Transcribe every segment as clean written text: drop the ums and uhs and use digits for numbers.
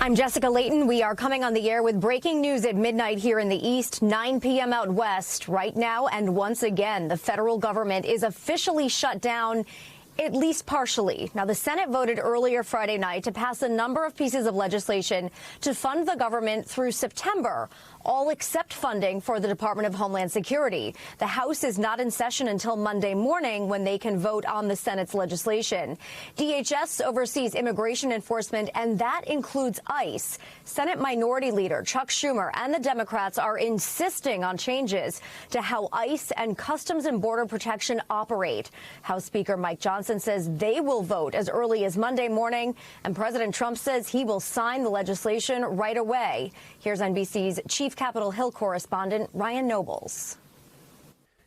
I'm Jessica Layton. We are coming on the air with breaking news at midnight here in the East, 9 p.m. out west. Right now, and once again, the federal government is officially shut down, at least partially. Now, the Senate voted earlier Friday night to pass a number of pieces of legislation to fund the government through September, all except funding for the Department of Homeland Security. The House is not in session until Monday morning when they can vote on the Senate's legislation. DHS oversees immigration enforcement, and that includes ICE. Senate Minority Leader Chuck Schumer and the Democrats are insisting on changes to how ICE and Customs and Border Protection operate. House Speaker Mike Johnson says they will vote as early as Monday morning, and President Trump says he will sign the legislation right away. Here's NBC's Chief Capitol Hill correspondent Ryan Nobles.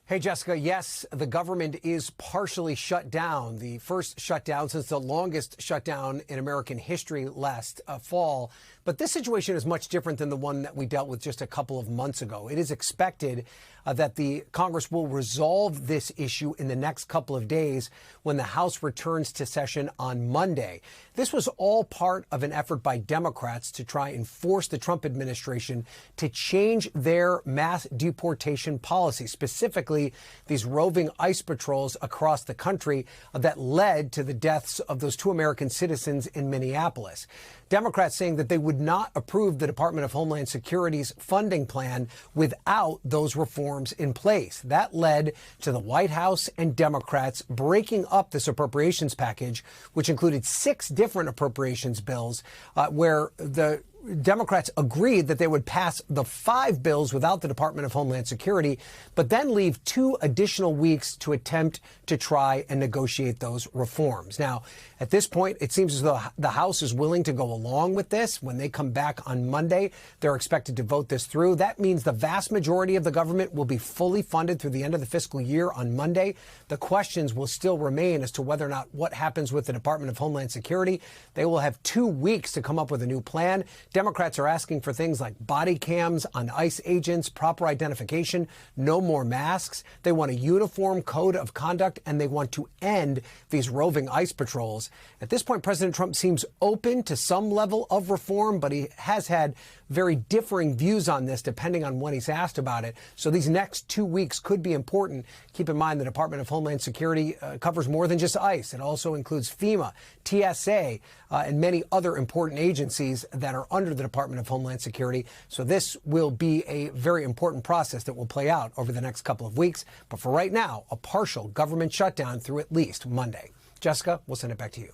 Hey, Jessica. Yes, the government is partially shut down. The first shutdown since the longest shutdown in American history last fall. But this situation is much different than the one that we dealt with just a couple of months ago. It is expected that the Congress will resolve this issue in the next couple of days when the House returns to session on Monday. This was all part of an effort by Democrats to try and force the Trump administration to change their mass deportation policy, specifically these roving ICE patrols across the country that led to the deaths of those two American citizens in Minneapolis. Democrats saying that they would not approve the Department of Homeland Security's funding plan without those reforms in place. That led to the White House and Democrats breaking up this appropriations package, which included 6 different appropriations bills, where the Democrats agreed that they would pass the 5 bills without the Department of Homeland Security, but then leave 2 additional weeks to attempt to try and negotiate those reforms. Now, at this point, it seems as though the House is willing to go along with this. When they come back on Monday, they're expected to vote this through. That means the vast majority of the government will be fully funded through the end of the fiscal year on Monday. The questions will still remain as to whether or not what happens with the Department of Homeland Security. They will have 2 weeks to come up with a new plan. Democrats are asking for things like body cams on ICE agents, proper identification, no more masks. They want a uniform code of conduct, and they want to end these roving ICE patrols. At this point, President Trump seems open to some level of reform, but he has had very differing views on this depending on when he's asked about it. So these next 2 weeks could be important. Keep in mind the Department of Homeland Security covers more than just ICE. It also includes FEMA, TSA, and many other important agencies that are under the Department of Homeland Security. So this will be a very important process that will play out over the next couple of weeks. But for right now, a partial government shutdown through at least Monday. Jessica, we'll send it back to you.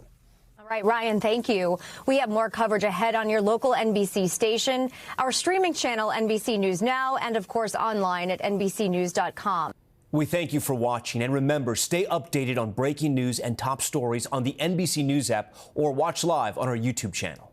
All right, Ryan, thank you. We have more coverage ahead on your local NBC station, our streaming channel, NBC News Now, and, of course, online at NBCnews.com. We thank you for watching. And remember, stay updated on breaking news and top stories on the NBC News app or watch live on our YouTube channel.